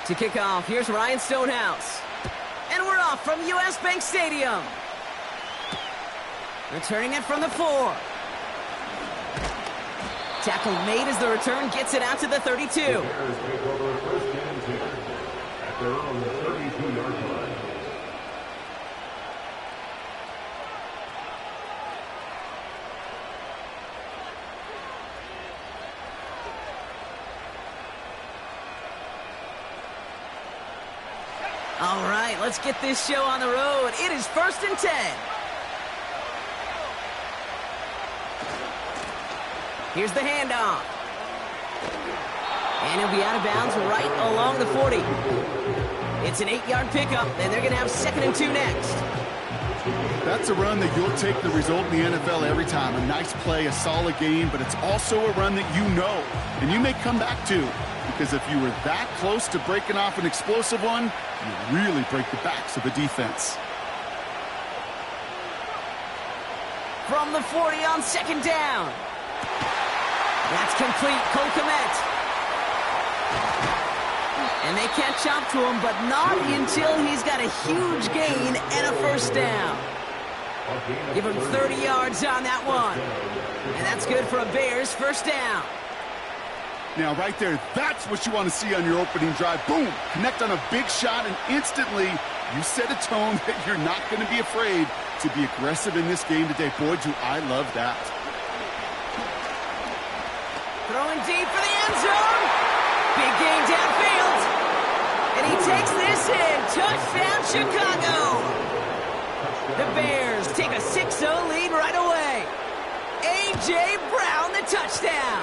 To kick off, here's Ryan Stonehouse. And we're off from US Bank Stadium. Returning it from the 4. Tackle made as the return gets it out to the 32. The Bears take over first and 10 at their own 32-yard line. All right, let's get this show on the road. It is first and 10. Here's the handoff. And he'll be out of bounds right along the 40. It's an 8-yard pickup, and they're going to have 2nd and 2 next. That's a run that you'll take the result in the NFL every time. A nice play, a solid game, but it's also a run that you know, and you may come back to. Because if you were that close to breaking off an explosive one, you really break the backs of the defense. From the 40 on 2nd down. That's complete. Cole Kmet. And they catch up to him, but not until he's got a huge gain and a first down. Give him 30 yards on that one. And that's good for a Bears first down. Now, right there, that's what you want to see on your opening drive. Boom! Connect on a big shot, and instantly you set a tone that you're not going to be afraid to be aggressive in this game today. Boy, do I love that. Throwing deep for the end zone. Big gain downfield. And he takes this in. Touchdown, Chicago. The Bears take a 6-0 lead right away. A.J. Brown, the touchdown.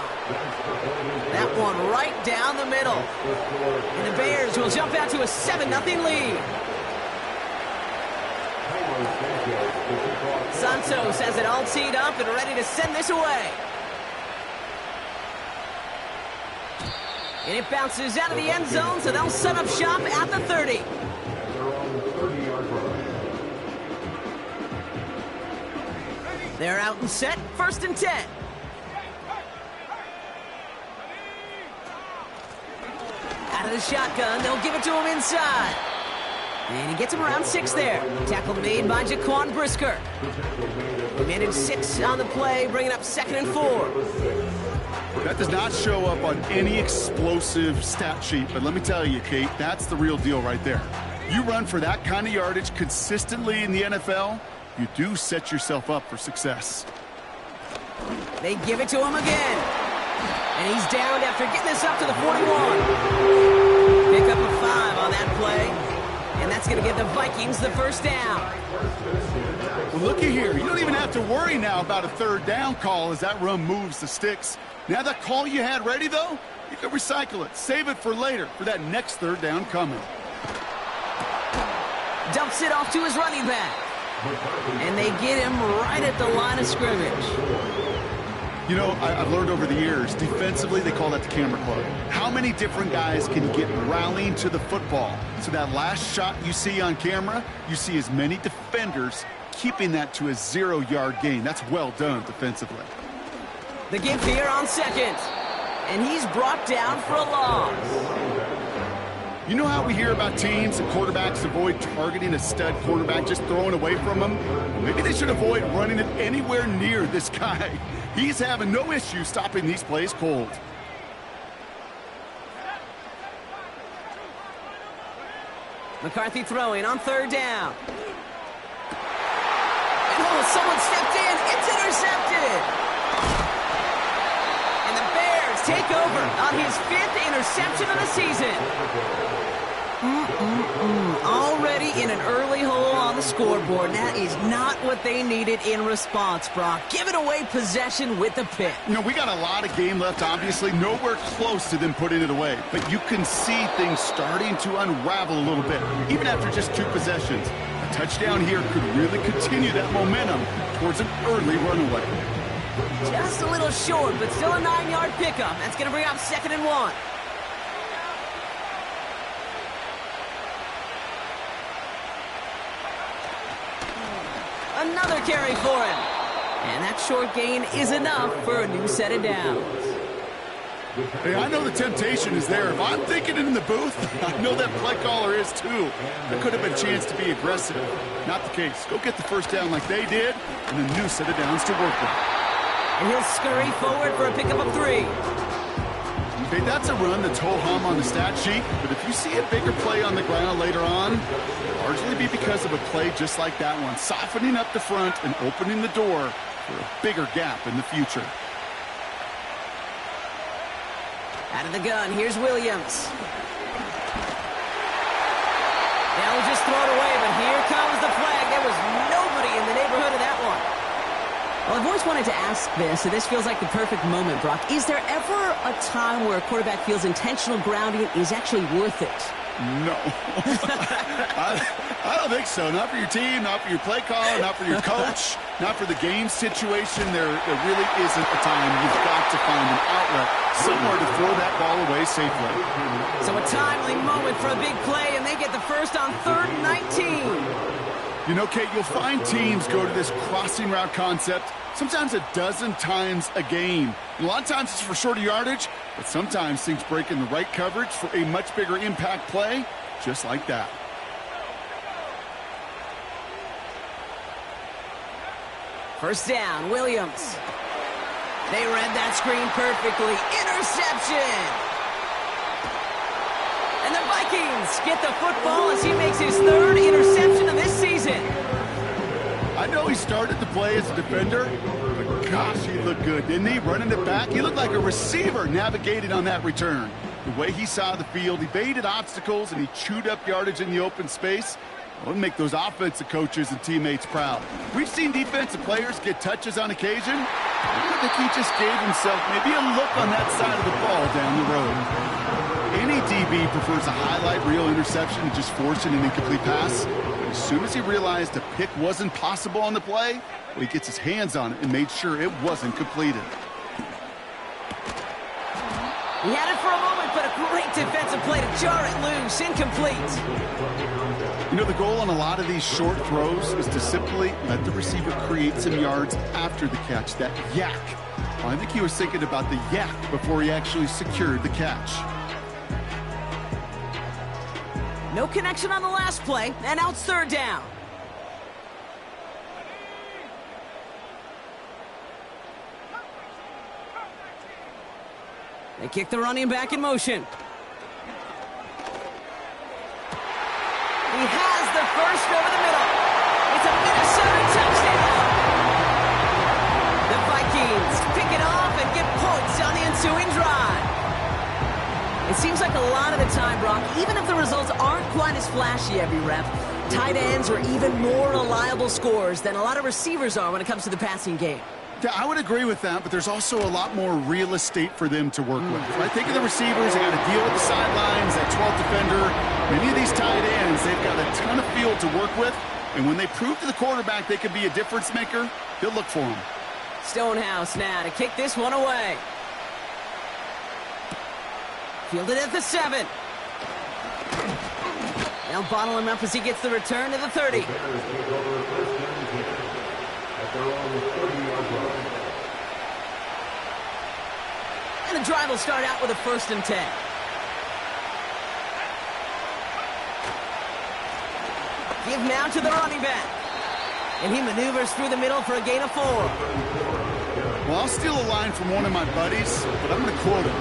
That one right down the middle. And the Bears will jump out to a 7-0 lead. Santos has it all teed up and ready to send this away. And it bounces out of the end zone, so they'll set up shop at the 30. They're out and set, 1st and 10. Out of the shotgun, they'll give it to him inside. And he gets him around 6 there. Tackle made by Jaquan Brisker. He managed 6 on the play, bringing up 2nd and 4. That does not show up on any explosive stat sheet, but let me tell you, Kate, that's the real deal right there. You run for that kind of yardage consistently in the NFL, you do set yourself up for success. They give it to him again. And he's downed after getting this up to the 41. Pick up a 5 on that play. And that's going to give the Vikings the first down. Well, looky here. You don't even have to worry now about a 3rd down call as that run moves the sticks. Now that call you had ready, though, you can recycle it. Save it for later for that next 3rd down coming. Dumps it off to his running back. And they get him right at the line of scrimmage. You know, I've learned over the years, defensively, they call that the camera club. How many different guys can you get rallying to the football? So that last shot you see on camera, you see as many defenders keeping that to a 0-yard gain. That's well done defensively. The give here on 2nd. And he's brought down for a loss. You know how we hear about teams and quarterbacks avoid targeting a stud quarterback, just throwing away from him? Maybe they should avoid running it anywhere near this guy. He's having no issue stopping these plays cold. McCarthy throwing on 3rd down. And someone stepped in. It's intercepted. And the Bears take over on his 5th interception of the season. Already in an early hole on the scoreboard. That is not what they needed in response, Brock. Giving away possession with the pick. You know, we got a lot of game left, obviously. Nowhere close to them putting it away. But you can see things starting to unravel a little bit, even after just 2 possessions. A touchdown here could really continue that momentum towards an early runaway. Just a little short, but still a 9-yard pickup. That's going to bring up 2nd and 1. Another carry for him. And that short gain is enough for a new set of downs. Hey, I know the temptation is there. If I'm thinking it in the booth, I know that play caller is too. There could have been a chance to be aggressive. Not the case. Go get the first down like they did, and a new set of downs to work with. And he'll scurry forward for a pickup of 3. Okay, that's a run that's ho-hum on the stat sheet, but if you see a bigger play on the ground later on, it'll largely be because of a play just like that one, softening up the front and opening the door for a bigger gap in the future. Out of the gun, here's Williams. Now we'll just throw it away, but here comes the flag. There was nobody in the neighborhood of that one. Well, I've always wanted to ask this, and this feels like the perfect moment, Brock. Is there ever a time where a quarterback feels intentional grounding is actually worth it? No. I don't think so. Not for your team, not for your play caller, not for your coach, not for the game situation. There really isn't a time. You've got to find an outlet somewhere to throw that ball away safely. So a timely moment for a big play, and they get the first on 3rd and 19. You know, Kate, you'll find teams go to this crossing route concept sometimes a dozen times a game. And a lot of times it's for shorter yardage, but sometimes things break in the right coverage for a much bigger impact play, just like that. First down, Williams. They read that screen perfectly. Interception! And the Vikings get the football as he makes his 3rd interception of this season. I know he started to play as a defender, but gosh, he looked good, didn't he? Running it back, he looked like a receiver navigating on that return. The way he saw the field, he baited obstacles, and he chewed up yardage in the open space. Well, make those offensive coaches and teammates proud. We've seen defensive players get touches on occasion. I think he just gave himself maybe a look on that side of the ball down the road. Any DB prefers a highlight reel interception to just forcing an incomplete pass. But as soon as he realized a pick wasn't possible on the play, well, he gets his hands on it and made sure it wasn't completed. He had it for a moment, but a great defensive play to jar it loose. Incomplete. You know, the goal on a lot of these short throws is to simply let the receiver create some yards after the catch, that yak. Well, I think he was thinking about the yak before he actually secured the catch. No connection on the last play, and now it's 3rd down. They kick the running back in motion. He has the first over the middle. It's a Minnesota touchdown. The Vikings pick it off and get points on the ensuing drive. It seems like a lot of the time, Brock, even if the results aren't quite as flashy every rep, tight ends are even more reliable scorers than a lot of receivers are when it comes to the passing game. Yeah, I would agree with that, but there's also a lot more real estate for them to work with. I think of the receivers, they got to deal with the sidelines, that 12th defender. Many of these tight ends, they've got a ton of field to work with, and when they prove to the quarterback they can be a difference maker, he'll look for them. Stonehouse now to kick this one away. Fielded at the 7. They'll bottle him up as he gets the return to the 30. And the drive will start out with a 1st and 10. Give now to the running back. And he maneuvers through the middle for a gain of 4. Well, I'll steal a line from one of my buddies, but I'm going to quote him.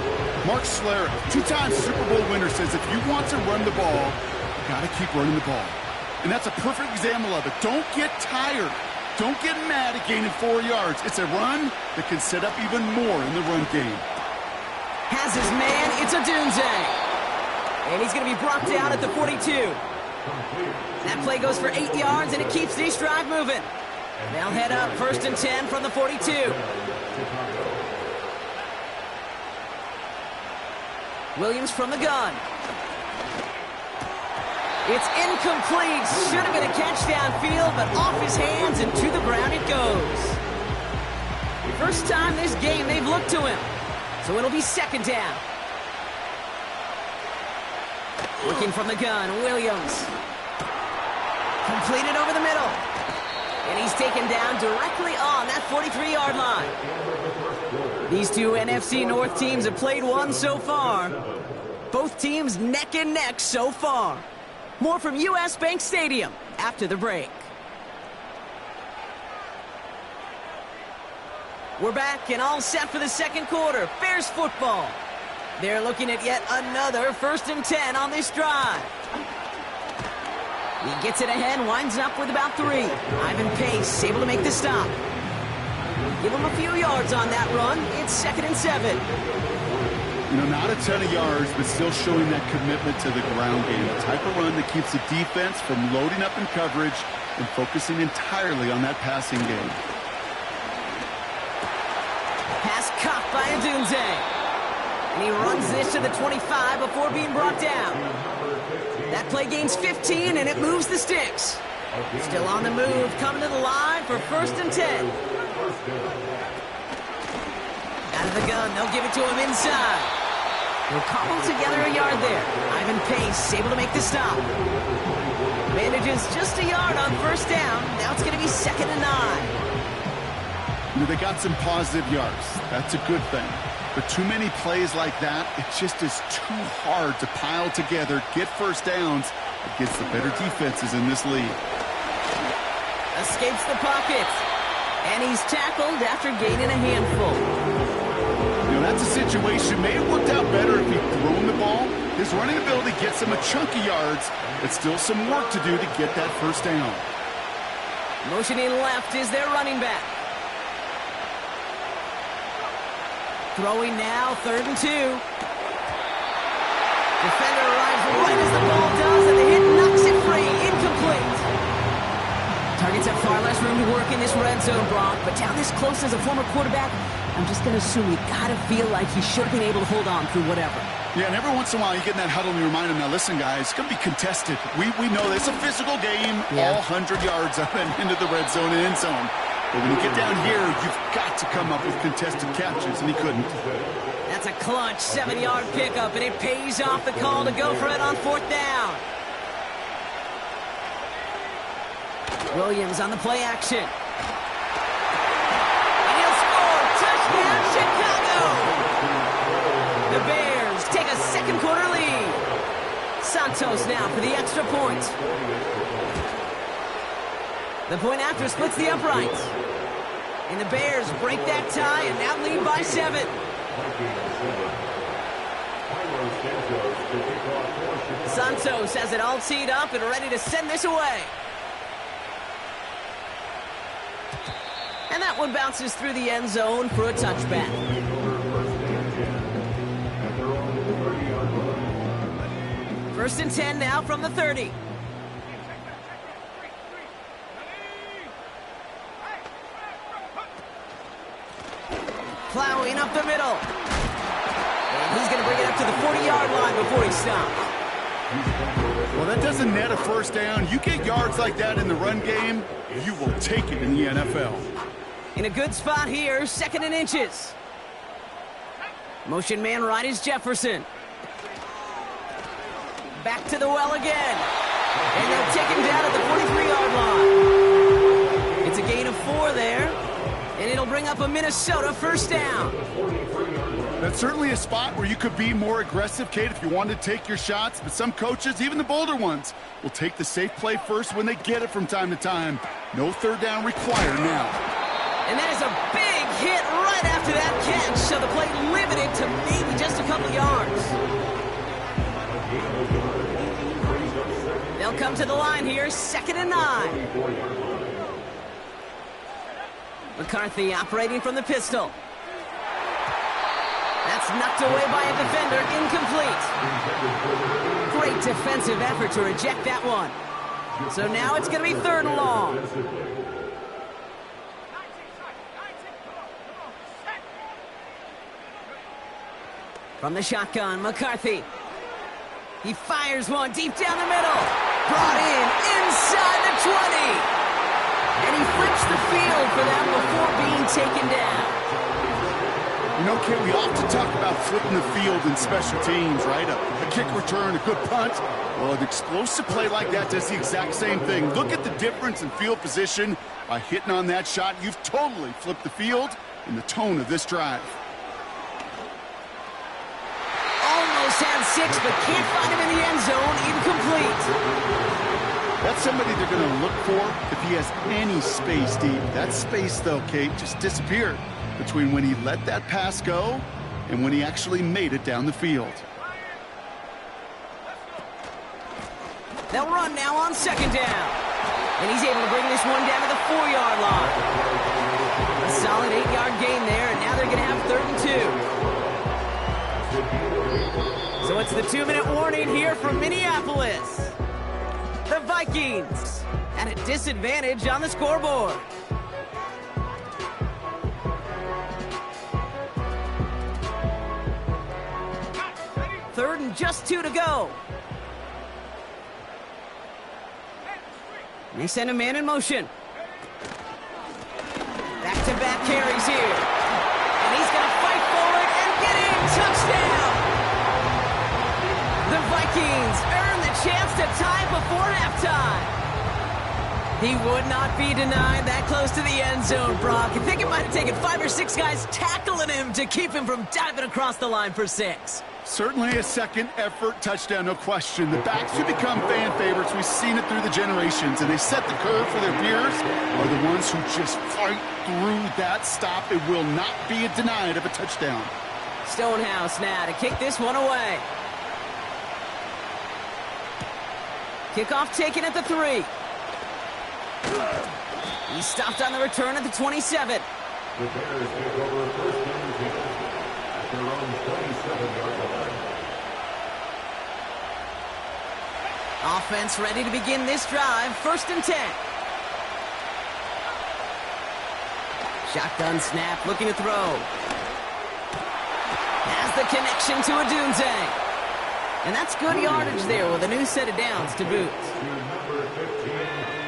Mark Schlereth, 2-time Super Bowl winner, says if you want to run the ball, you got to keep running the ball. And that's a perfect example of it. Don't get tired. Don't get mad at gaining 4 yards. It's a run that can set up even more in the run game. Has his man. It's a Dunze. And he's going to be brought down at the 42. That play goes for 8 yards, and it keeps this drive moving. They'll head up 1st and 10 from the 42. Williams from the gun. It's incomplete. Should have been a catch downfield, but off his hands and to the ground it goes. First time this game they've looked to him. So it'll be 2nd down. Looking from the gun, Williams. Completed over the middle. And he's taken down directly on that 43-yard line. These two NFC North teams have played one so far. Both teams neck and neck so far. More from US Bank Stadium after the break. We're back and all set for the second quarter. Bears football. They're looking at yet another 1st and 10 on this drive. He gets it ahead, winds up with about 3. Ivan Pace able to make the stop. Give him a few yards on that run. It's 2nd and 7. You know, not a ton of yards, but still showing that commitment to the ground game. The type of run that keeps the defense from loading up in coverage and focusing entirely on that passing game. Pass caught by Adunze. And he runs this to the 25 before being brought down. That play gains 15, and it moves the sticks. Still on the move, coming to the line for 1st and 10. Out of the gun, they'll give it to him inside. They'll cobble together a yard there. Ivan Pace able to make the stop. Manages just a yard on 1st down. Now it's going to be 2nd and 9. You know, they got some positive yards. That's a good thing. But too many plays like that, it just is too hard to pile together, get 1st downs against the better defenses in this league. Escapes the pocket. And he's tackled after gaining a handful. You know, that's a situation. May have worked out better if he'd thrown the ball. His running ability gets him a chunk of yards, but still some work to do to get that 1st down. Motioning left is their running back. Throwing now, 3rd and 2. Defender arrives right as the ball does, and the hit knocks it free. Incomplete. Targets have far less room to work in this red zone, Brock, but down this close as a former quarterback, I'm just going to assume you got to feel like he should have been able to hold on through whatever. Yeah, and every once in a while you get in that huddle and you remind him, now listen, guys, it's going to be contested. We know it's a physical game, all 100 yards up and into the red zone and end zone. But when you get down here, you've got to come up with contested catches, and he couldn't. That's a clutch 7-yard pickup, and it pays off the call to go for it on 4th down. Williams on the play action. And he'll score. Touchdown, Chicago! The Bears take a second quarter lead. Santos now for the extra point. The point after splits the uprights. And the Bears break that tie and now lead by 7. Santos has it all teed up and ready to send this away. And that one bounces through the end zone for a touchback. First and 10 now from the 30. Plowing up the middle. And he's going to bring it up to the 40-yard line before he stops. Well, that doesn't net a 1st down. You get yards like that in the run game, you will take it in the NFL. In a good spot here, 2nd and inches. Motion man right is Jefferson. Back to the well again. And they'll take him down at the 43-yard line. It's a gain of 4 there. And it'll bring up a Minnesota 1st down. That's certainly a spot where you could be more aggressive, Kate, if you wanted to take your shots. But some coaches, even the bolder ones, will take the safe play first when they get it from time to time. No 3rd down required now. And that is a big hit right after that catch. So the play limited to maybe just a couple yards. They'll come to the line here, 2nd and 9. McCarthy operating from the pistol. That's knocked away by a defender, incomplete. Great defensive effort to reject that one. So now it's going to be 3rd and long. From the shotgun, McCarthy. He fires one deep down the middle. Brought in inside the 20. And he flips the field for them before being taken down. You know, Kate, we often talk about flipping the field in special teams, right? A kick return, a good punt. Well, an explosive play like that does the exact same thing. Look at the difference in field position. By hitting on that shot, you've totally flipped the field and the tone of this drive. Just had 6, but can't find him in the end zone. Incomplete. That's somebody they're going to look for if he has any space deep. That space, though, Kate, just disappeared between when he let that pass go and when he actually made it down the field. They'll run now on second down. And he's able to bring this one down to the 4-yard line. A solid 8-yard gain there, and now they're going to have 3rd and 2. So it's the 2-minute warning here from Minneapolis. The Vikings at a disadvantage on the scoreboard. Third and just 2 to go. They send a man in motion. Back-to-back carries here. And he's going to fight for it and get in. Touchdown! The Vikings earn the chance to tie before halftime. He would not be denied that close to the end zone, Brock. I think it might have taken 5 or 6 guys tackling him to keep him from diving across the line for 6. Certainly a second-effort touchdown, no question. The backs who become fan favorites, we've seen it through the generations, and they set the curve for their peers, are the ones who just fight through that stop. It will not be denied of a touchdown. Stonehouse now to kick this one away. Kickoff taken at the 3. He stopped on the return at the 27. The Bears take over first and 10 at their own 27-yard line. Offense ready to begin this drive. 1st and 10. Shotgun snap, looking to throw. Has the connection to Odunze. And that's good yardage there with a new set of downs to boot.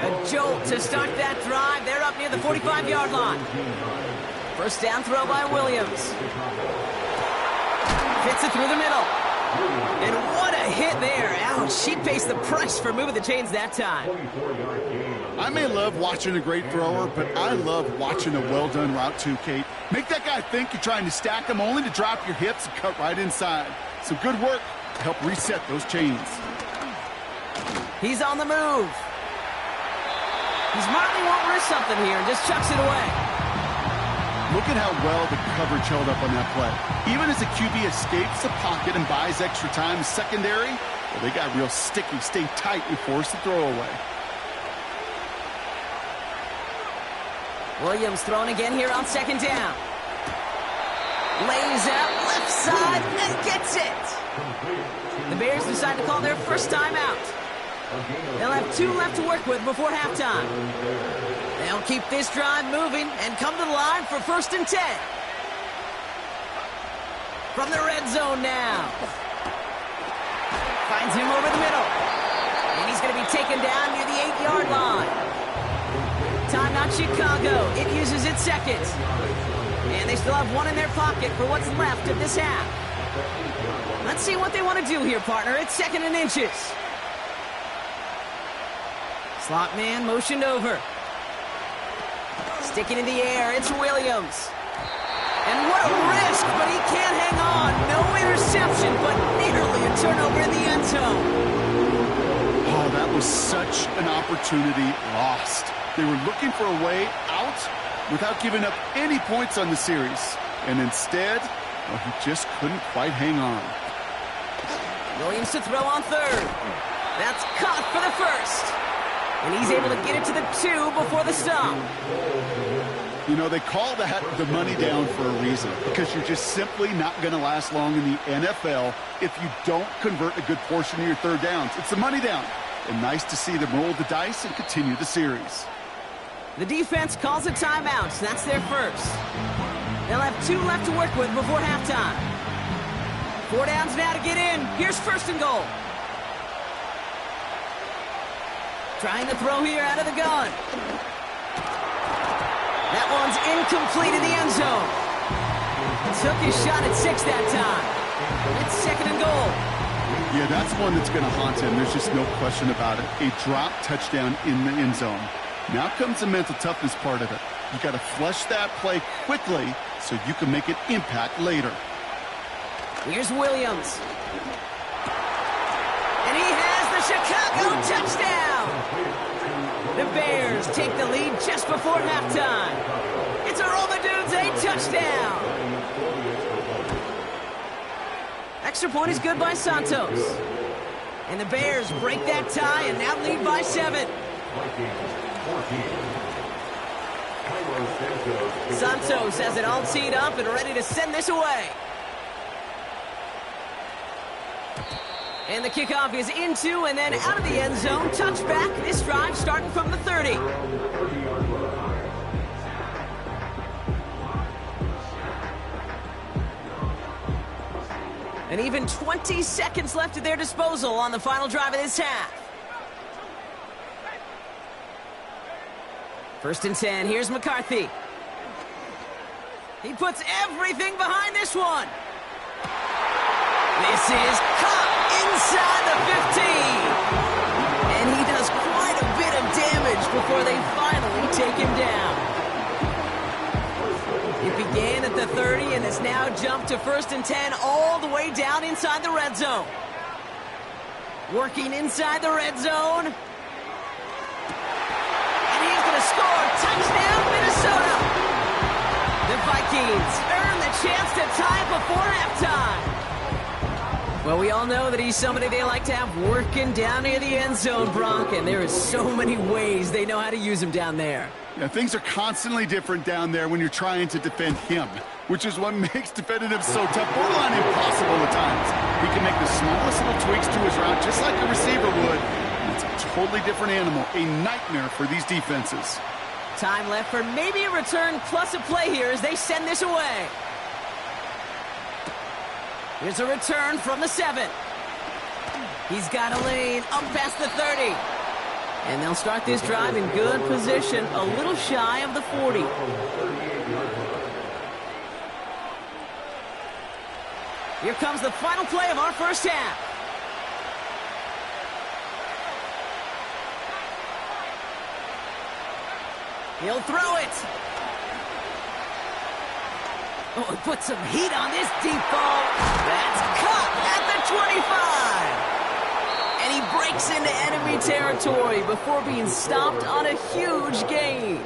A jolt to start that drive. They're up near the 45-yard line. First down throw by Williams. Fits it through the middle. And what a hit there. Ouch, she pays the price for moving the chains that time. I may love watching a great thrower, but I love watching a well-done route too, Kate. Make that guy think you're trying to stack him only to drop your hips and cut right inside. So good work to help reset those chains. He's on the move. He smartly won't risk something here and just chucks it away. Look at how well the coverage held up on that play. Even as the QB escapes the pocket and buys extra time in secondary, well, they got real sticky, stay tight, and force the throw away. Williams thrown again here on second down. Lays out left side and gets it. The Bears decide to call their first time out. They'll have 2 left to work with before halftime. They'll keep this drive moving and come to the line for 1st and 10. From the red zone now. Finds him over the middle. And he's going to be taken down near the 8-yard line. Timeout Chicago. It uses its second. And they still have 1 in their pocket for what's left of this half. Let's see what they want to do here, partner. It's 2nd and inches. Slot man motioned over. Sticking in the air, it's Williams. And what a risk, but he can't hang on. No interception, but nearly a turnover in the end zone. Oh, that was such an opportunity lost. They were looking for a way out without giving up any points on the series. And instead, well, he just couldn't quite hang on. Williams to throw on 3rd. That's caught for the 1st. And he's able to get it to the 2 before the stop. You know, they call that the money down for a reason, because you're just simply not going to last long in the NFL if you don't convert a good portion of your 3rd downs. It's the money down. And nice to see them roll the dice and continue the series. The defense calls a timeout. That's their first. They'll have 2 left to work with before halftime. 4 downs now to get in. Here's 1st and goal. Trying to throw here out of the gun. That one's incomplete in the end zone. Took his shot at 6 that time. It's 2nd and goal. Yeah, that's one that's going to haunt him. There's just no question about it. A drop touchdown in the end zone. Now comes the mental toughness part of it. You got to flush that play quickly so you can make an impact later. Here's Williams. And he has the Chicago touchdown. The Bears take the lead just before halftime. It's a Romadunze touchdown. Extra point is good by Santos. And the Bears break that tie and now lead by 7. Santos has it all teed up and ready to send this away. And the kickoff is into and then out of the end zone. Touchback. This drive starting from the 30. And even 20 seconds left at their disposal on the final drive of this half. 1st and 10. Here's McCarthy. He puts everything behind this one. This is caught inside the 15. And he does quite a bit of damage before they finally take him down. It began at the 30 and has now jumped to 1st and 10 all the way down inside the red zone. Working inside the red zone. And he's going to score. Touchdown, Minnesota. The Vikings earn the chance to tie before halftime. Well, we all know that he's somebody they like to have working down near the end zone, Brock, and there is so many ways they know how to use him down there. Yeah, things are constantly different down there when you're trying to defend him, which is what makes defending him so tough, borderline impossible at times. He can make the smallest little tweaks to his route, just like a receiver would. It's a totally different animal, a nightmare for these defenses. Time left for maybe a return plus a play here as they send this away. Here's a return from the 7. He's got a lane up past the 30. And they'll start this drive in good position, a little shy of the 40. Here comes the final play of our first half. He'll throw it. Oh, he put some heat on this deep ball. That's caught at the 25. And he breaks into enemy territory before being stopped on a huge gain.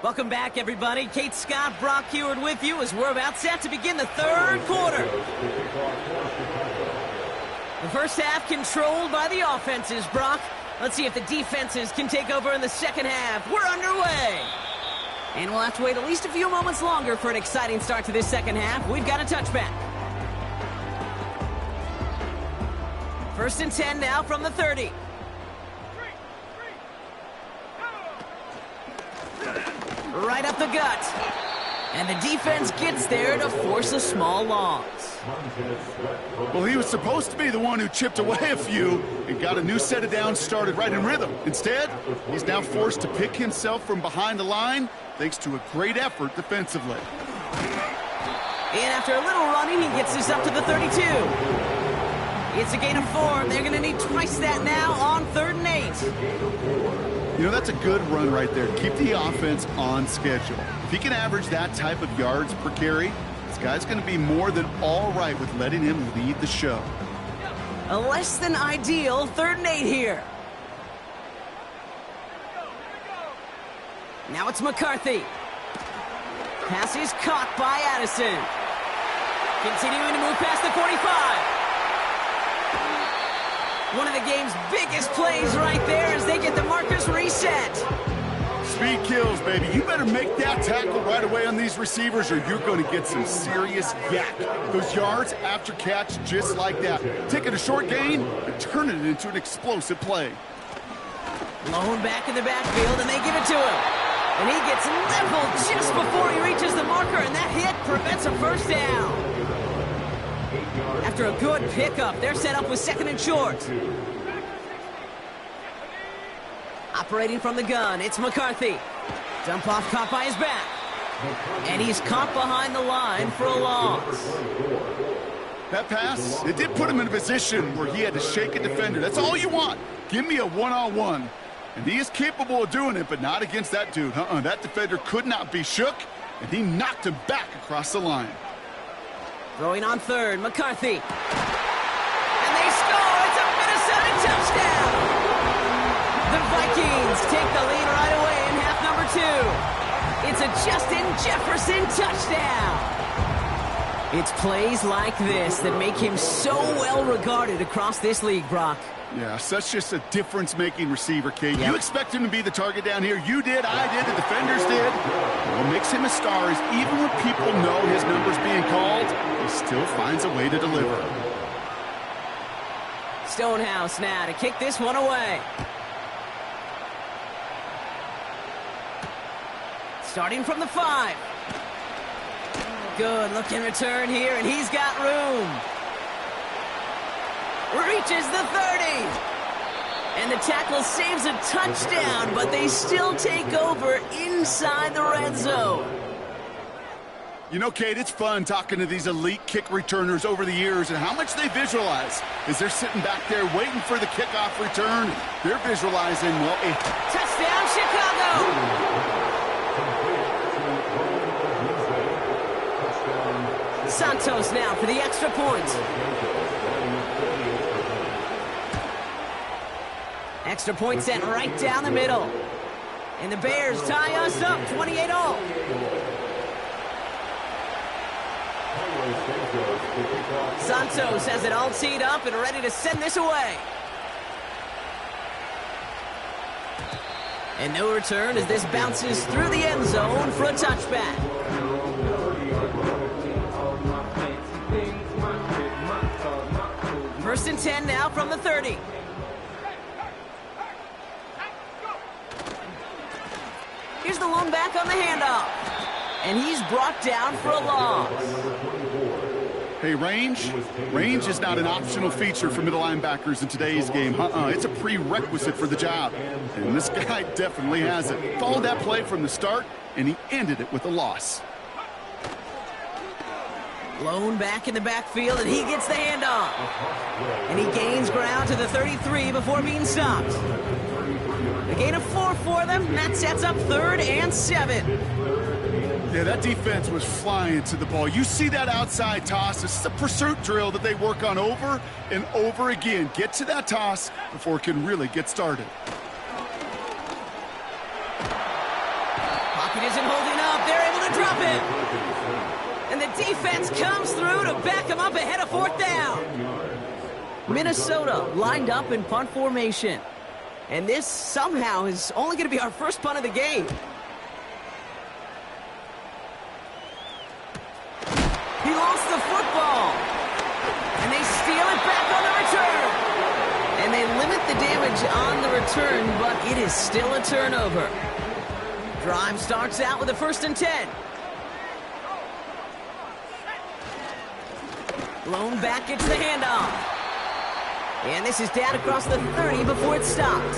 Welcome back, everybody. Kate Scott, Brock Heward with you as we're about set to begin the 3rd quarter. The first half controlled by the offenses, Brock. Let's see if the defenses can take over in the second half. We're underway. And we'll have to wait at least a few moments longer for an exciting start to this second half. We've got a touchback. 1st and 10 now from the 30. Right up the gut. And the defense gets there to force a small loss. Well, he was supposed to be the one who chipped away a few and got a new set of downs started right in rhythm. Instead, he's now forced to pick himself from behind the line thanks to a great effort defensively. And after a little running, he gets this up to the 32. It's a gain of 4. They're going to need twice that now on 3rd and 8. You know, that's a good run right there. Keep the offense on schedule. If he can average that type of yards per carry, this guy's going to be more than all right with letting him lead the show. A less than ideal 3rd and 8 here. Now it's McCarthy. Pass is caught by Addison. Continuing to move past the 45. One of the game's biggest plays right there as they get the markers reset. Speed kills, baby. You better make that tackle right away on these receivers or you're going to get some serious yak. Those yards after catch just like that. Taking a short gain and turning it into an explosive play. Blown back in the backfield and they give it to him. And he gets leveled just before he reaches the marker, and that hit prevents a first down. After a good pickup, they're set up with 2nd and short. Operating from the gun, it's McCarthy. Dump off caught by his back. And he's caught behind the line for a loss. That pass, it did put him in a position where he had to shake a defender. That's all you want. Give me a one-on-one. And he is capable of doing it, but not against that dude. That defender could not be shook, and he knocked him back across the line. Throwing on third, McCarthy. And they score! It's a Minnesota touchdown! The Vikings take the lead right away in half number 2. It's a Justin Jefferson touchdown! It's plays like this that make him so well regarded across this league, Brock. Yeah, such just a difference-making receiver, Kate. Yep. You expect him to be the target down here. You did, I did, the defenders did. What makes him a star is even when people know his number's being called, he still finds a way to deliver. Stonehouse now to kick this one away. Starting from the 5. Good looking return here, and he's got room. Reaches the 30. And the tackle saves a touchdown, but they still take over inside the red zone. You know, Kate, it's fun talking to these elite kick returners over the years and how much they visualize. As they're sitting back there waiting for the kickoff return, they're visualizing, well, a touchdown, Chicago! Santos now for the extra point. Extra point sent right down the middle. And the Bears tie us up 28-all. Santos has it all teed up and ready to send this away. And no return as this bounces through the end zone for a touchback. First and 10 now from the 30. Here's the lone back on the handoff. And he's brought down for a loss. Hey, range is not an optional feature for middle linebackers in today's game. It's a prerequisite for the job. And this guy definitely has it. Followed that play from the start, and he ended it with a loss. Lone back in the backfield, and he gets the handoff. And he gains ground to the 33 before being stopped. A gain of 4 for them, and that sets up 3rd and 7. Yeah, that defense was flying to the ball. You see that outside toss. This is a pursuit drill that they work on over and over again. Get to that toss before it can really get started. Pocket isn't holding up. They're able to drop it. And the defense comes through to back him up ahead of 4th down. Minnesota lined up in punt formation. And this somehow is only going to be our first punt of the game. He lost the football. And they steal it back on the return. And they limit the damage on the return, but it is still a turnover. Drive starts out with a 1st and 10. Lone back gets the handoff. And this is down across the 30 before it's stopped.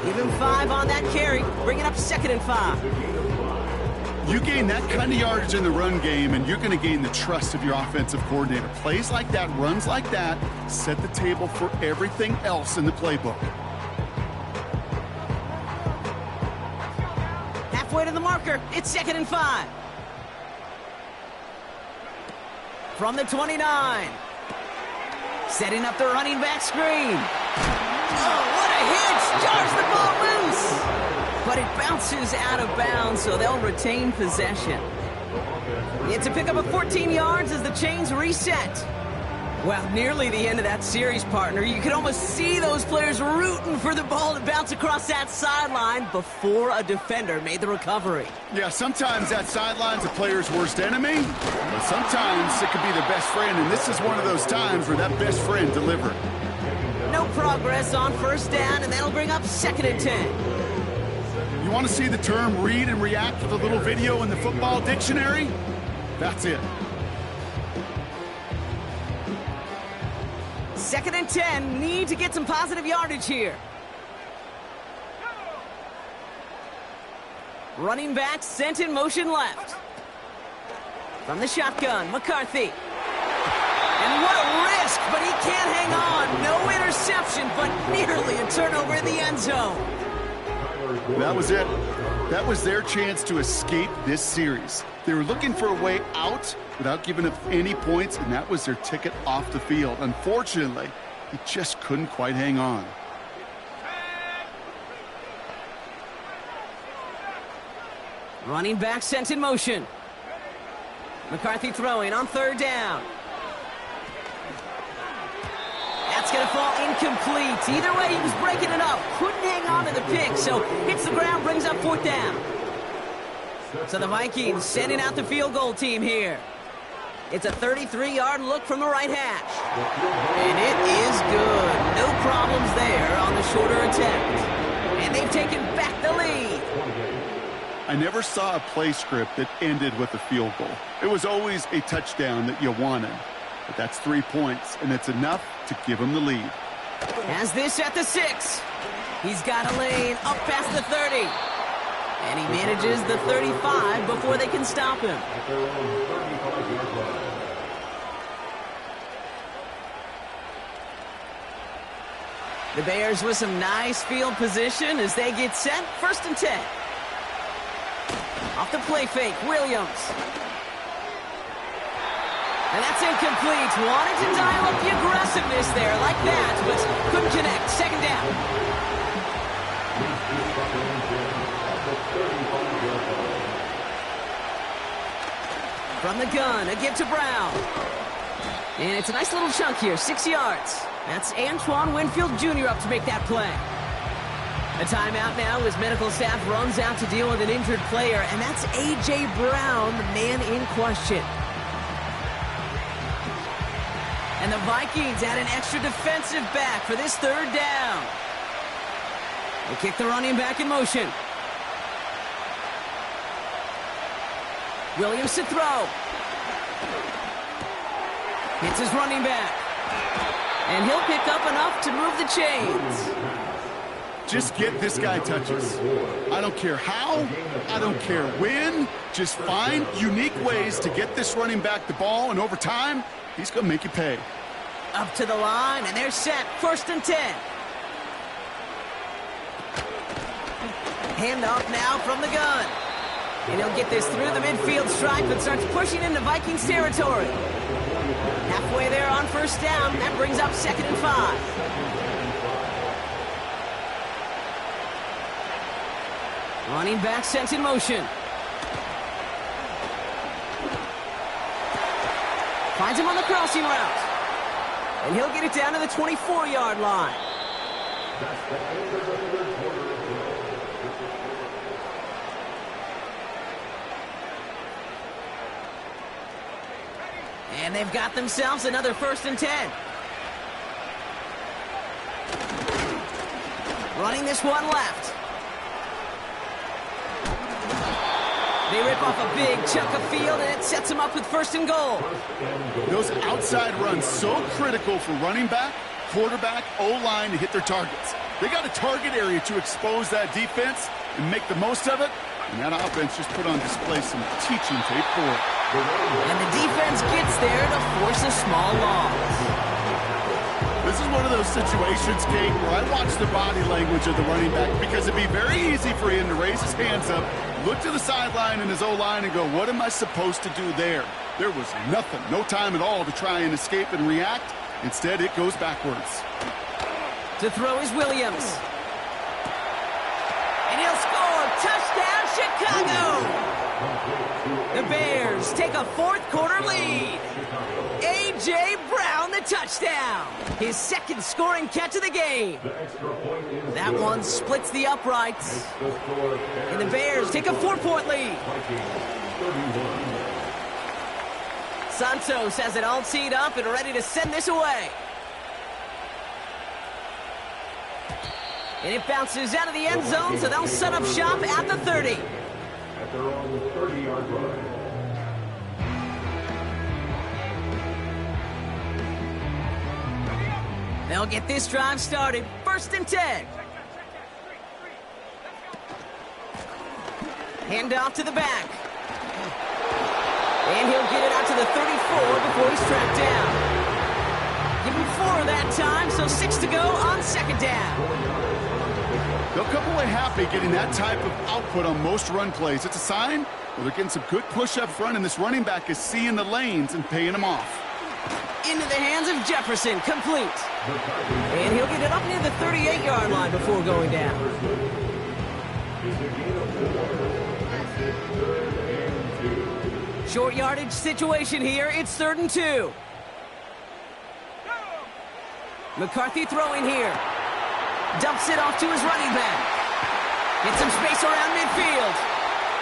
Give him 5 on that carry. Bring it up 2nd and 5. You gain that kind of yardage in the run game, and you're going to gain the trust of your offensive coordinator. Plays like that, runs like that, set the table for everything else in the playbook. Halfway to the marker. It's 2nd and 5. From the 29. Setting up the running back screen. Oh, what a hit! Jars the ball loose! But it bounces out of bounds, so they'll retain possession. It's a pickup of 14 yards as the chains reset. Well, nearly the end of that series, partner. You could almost see those players rooting for the ball to bounce across that sideline before a defender made the recovery. Yeah, sometimes that sideline's a player's worst enemy, but sometimes it could be their best friend, and this is one of those times where that best friend delivered. No progress on 1st down, and that'll bring up 2nd and 10. You want to see the term read and react with a little video in the football dictionary? That's it. 2nd and 10, need to get some positive yardage here. Running back sent in motion left. From the shotgun, McCarthy. And what a risk, but he can't hang on. No interception, but nearly a turnover in the end zone. That was it. That was their chance to escape this series. They were looking for a way out without giving up any points, and that was their ticket off the field. Unfortunately, he just couldn't quite hang on. Running back sent in motion. McCarthy throwing on third down. That's going to fall incomplete. Either way, he was breaking it up. Couldn't hang on to the pick, so hits the ground, brings up fourth down. So the Vikings sending out the field goal team here. It's a 33-yard look from the right hash. And it is good. No problems there on the shorter attempt. And they've taken back the lead. I never saw a play script that ended with a field goal. It was always a touchdown that you wanted. But that's 3 points, and it's enough to give him the lead. Has this at the 6. He's got a lane up past the 30. And he manages the 35 before they can stop him. The Bears with some nice field position as they get set. 1st and 10. Off the play fake, Williams. And that's incomplete. Wanted to dial up the aggressiveness there like that, but couldn't connect. 2nd down. From the gun, a give to Brown. And it's a nice little chunk here, 6 yards. That's Antoine Winfield Jr. up to make that play. A timeout now as medical staff runs out to deal with an injured player, and that's A.J. Brown, the man in question. And the Vikings add an extra defensive back for this 3rd down. They kick the running back in motion. Williams to throw. Hits his running back. And he'll pick up enough to move the chains. Just get this guy touches. I don't care how, I don't care when. Just find unique ways to get this running back the ball, and over time, he's going to make you pay. Up to the line, and they're set. 1st and 10. Hand off now from the gun. And he'll get this through the midfield stripe and starts pushing into Vikings territory. Halfway there on 1st down. That brings up 2nd and 5. Running back sent in motion. Finds him on the crossing route. And he'll get it down to the 24-yard line. And they've got themselves another 1st and 10. Running this one left. They rip off a big chunk of field, and it sets them up with 1st and goal. Those outside runs so critical for running back, quarterback, O-line to hit their targets. They got a target area to expose that defense and make the most of it, and that offense just put on display some teaching tape for it. And the defense gets there to force a small loss. This is one of those situations, Kate, where I watch the body language of the running back, because it'd be very easy for him to raise his hands up, look to the sideline in his O-line and go, what am I supposed to do there? There was nothing, no time at all to try and escape and react. Instead, it goes backwards. To throw is Williams. And he'll score. Touchdown, Chicago! The Bears take a 4th quarter lead. A.J. Brown, the touchdown. His 2nd scoring catch of the game. That one splits the uprights. And the Bears take a 4-point lead. Santos has it all teed up and ready to send this away. And it bounces out of the end zone, so they'll set up shop at the 30. At their own 30-yard line. They'll get this drive started. 1st and 10. Hand off to the back. And he'll get it out to the 34 before he's tracked down. Give him 4 that time, so 6 to go on second down. They'll come away happy getting that type of output on most run plays. It's a sign well, they're getting some good push up front, and this running back is seeing the lanes and paying them off. Into the hands of Jefferson, complete. And he'll get it up near the 38-yard line before going down. Short yardage situation here. It's 3rd and 2. McCarthy throwing here. Dumps it off to his running back. Gets some space around midfield.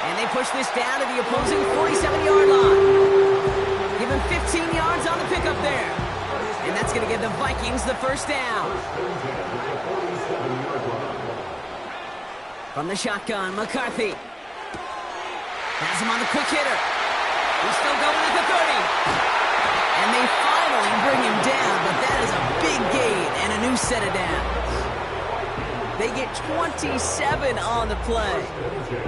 And they push this down to the opposing 47-yard line. Give him 15 yards on the pickup there. And that's going to give the Vikings the first down. From the shotgun, McCarthy. Has him on the quick hitter. He's still going at the 30. And they finally bring him down, but that is a big gain and a new set of downs. They get 27 on the play.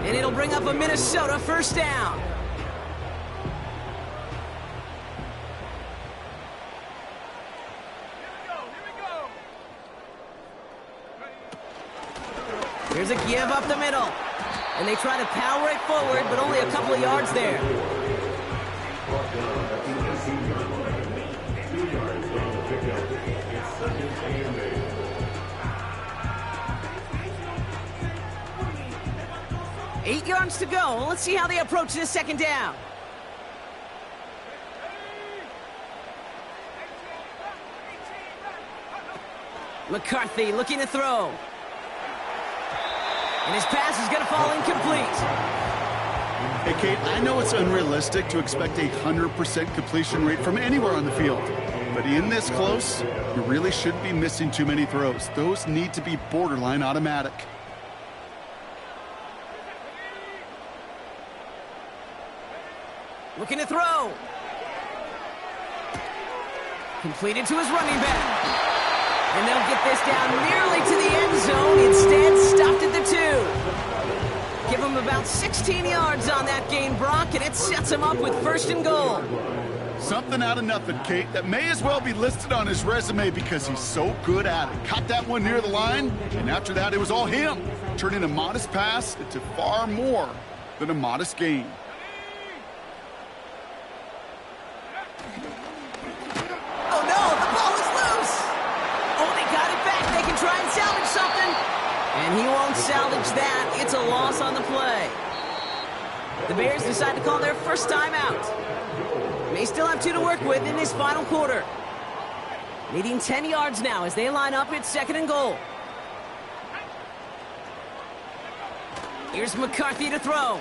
And it'll bring up a Minnesota first down. Here's a give up the middle. And they try to power it forward, but only a couple of yards there. Eight yards to go. Let's see how they approach this second down. McCarthy looking to throw. And his pass is going to fall incomplete. Hey, Kate, I know it's unrealistic to expect a 100% completion rate from anywhere on the field. But in this close, you really shouldn't be missing too many throws. Those need to be borderline automatic. Looking to throw. Completed to his running back. And they'll get this down nearly to the end zone. Instead, stopped at the 2. Give him about 16 yards on that gain, Brock, and it sets him up with 1st and goal. Something out of nothing, Kate, that may as well be listed on his resume because he's so good at it. Caught that one near the line, and after that, it was all him, turning a modest pass into far more than a modest gain. Oh, no, the ball is loose. Oh, they got it back. They can try and salvage something. And he won't salvage that. It's a loss on the play. The Bears decide to call their first timeout. They still have 2 to work with in this final quarter. Needing 10 yards now as they line up at 2nd and goal. Here's McCarthy to throw.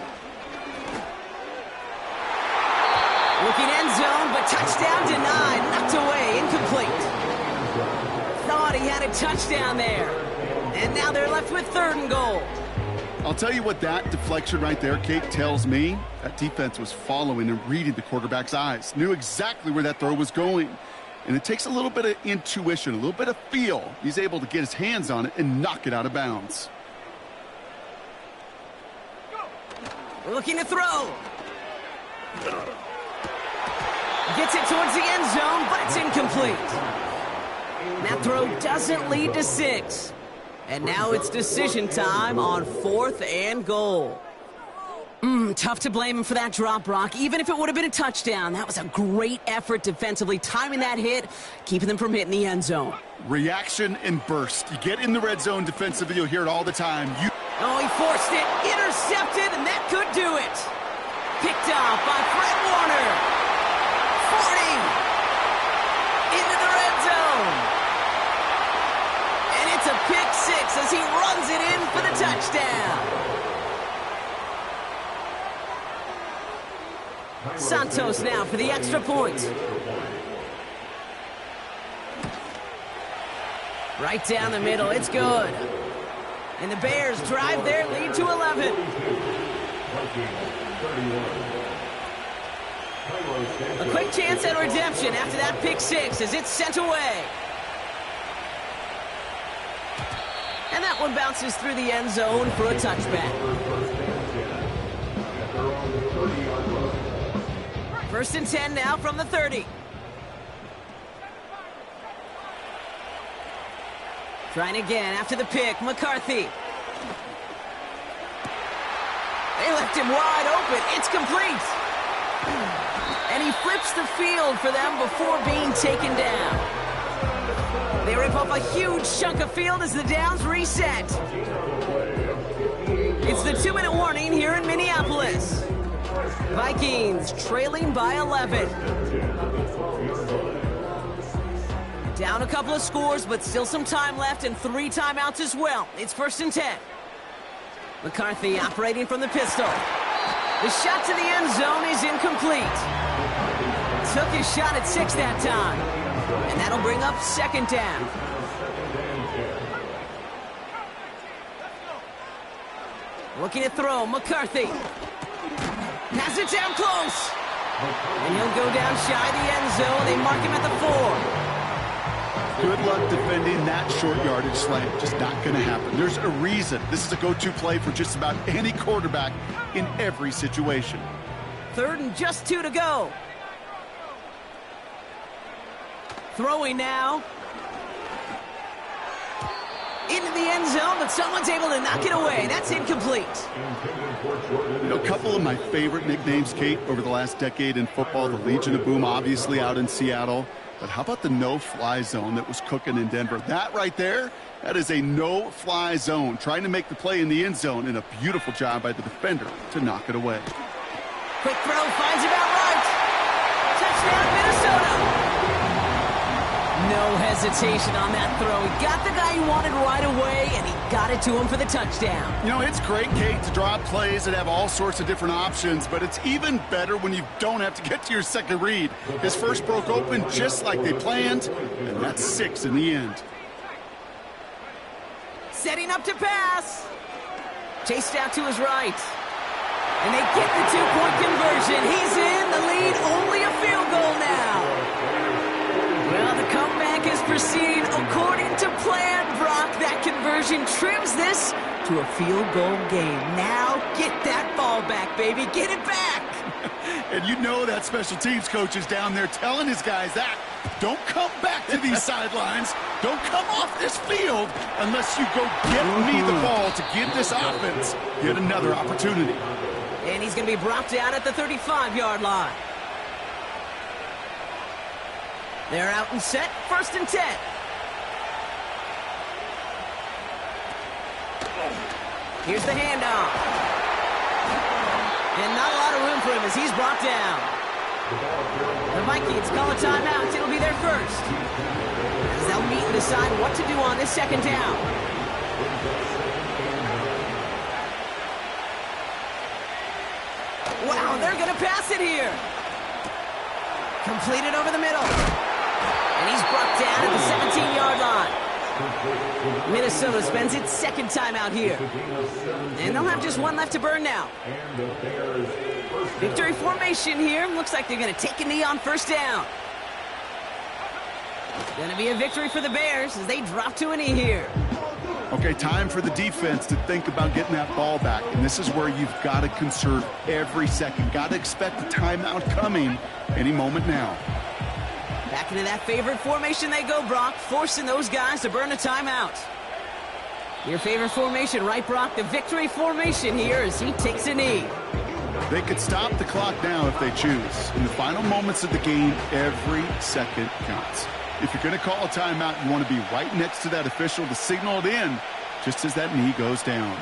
Looking end zone, but touchdown denied. Knocked away, incomplete. Thought he had a touchdown there. And now they're left with 3rd and goal. I'll tell you what that deflection right there, Kate, tells me. That defense was following and reading the quarterback's eyes. Knew exactly where that throw was going. And it takes a little bit of intuition, a little bit of feel. He's able to get his hands on it and knock it out of bounds. Looking to throw. Gets it towards the end zone, but it's incomplete. That throw doesn't lead to 6. And now it's decision time on 4th and goal. Tough to blame him for that drop, Brock. Even if it would have been a touchdown, that was a great effort defensively, timing that hit, keeping them from hitting the end zone. Reaction and burst. You get in the red zone defensively, you'll hear it all the time. Oh, he forced it, intercepted, and that could do it. Picked off by Fred Warner. 40. Into the red zone. And it's a pick 6 as he runs it in for the touchdown. Santos now for the extra point. Right down the middle, it's good. And the Bears drive their lead to 11. A quick chance at redemption after that pick 6 as it's sent away. And that one bounces through the end zone for a touchback. 30-yard line. First and 10 now from the 30. Trying again after the pick, McCarthy. They left him wide open. It's complete. And he flips the field for them before being taken down. They rip off a huge chunk of field as the downs reset. It's the 2-minute warning here in Minneapolis. Vikings trailing by 11. Down a couple of scores, but still some time left and 3 timeouts as well. It's first and 10. McCarthy operating from the pistol. The shot to the end zone is incomplete. Took his shot at 6 that time. And that'll bring up second down. Looking to throw, McCarthy. Pass it down close. And he'll go down shy of the end zone. They mark him at the 4. Good luck defending that short yardage slant. Just not going to happen. There's a reason. This is a go-to play for just about any quarterback in every situation. Third and just 2 to go. Throwing now. Into the end zone, but someone's able to knock it away. That's incomplete. You know, a couple of my favorite nicknames, Kate, over the last decade in football. The Legion of Boom, obviously, out in Seattle. But how about the no-fly zone that was cooking in Denver? That right there, that is a no-fly zone. Trying to make the play in the end zone, and a beautiful job by the defender to knock it away. Quick throw, finds him out right. Touchdown, Minnesota. No hesitation on that throw. He got the guy he wanted right away, and he got it to him for the touchdown. You know, it's great, Kate, to draw up plays that have all sorts of different options, but it's even better when you don't have to get to your second read. His first broke open just like they planned, and that's 6 in the end. Setting up to pass. Chased out to his right. And they get the 2-point conversion. He's in the lead, only a field goal now. Well, the comeback is proceeding according to plan, Brock. That conversion trims this to a field goal game. Now get that ball back, baby. Get it back. And you know that special teams coach is down there telling his guys that. Don't come back to these sidelines. Don't come off this field unless you go get me the ball to give this offense yet another opportunity. And he's going to be brought down at the 35-yard line. They're out and set, first and 10. Here's the handoff. And not a lot of room for him as he's brought down. The Vikings call a timeout. It'll be their first. As they'll meet and decide what to do on this second down. Wow, they're going to pass it here. Completed over the middle. And he's brought down at the 17-yard line. Minnesota spends its second timeout here. And they'll have just one left to burn now. Victory formation here. Looks like they're going to take a knee on first down. Going to be a victory for the Bears as they drop to a knee here. Okay, time for the defense to think about getting that ball back. And this is where you've got to conserve every second. Got to expect a timeout coming any moment now. Back into that favorite formation they go, Brock, forcing those guys to burn a timeout. Your favorite formation, right, Brock? The victory formation here as he takes a knee. They could stop the clock now if they choose. In the final moments of the game, every second counts. If you're going to call a timeout, you want to be right next to that official to signal it in just as that knee goes down.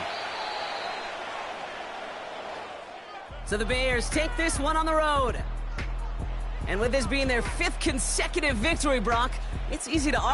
So the Bears take this one on the road. And with this being their 5th consecutive victory, Brock, it's easy to argue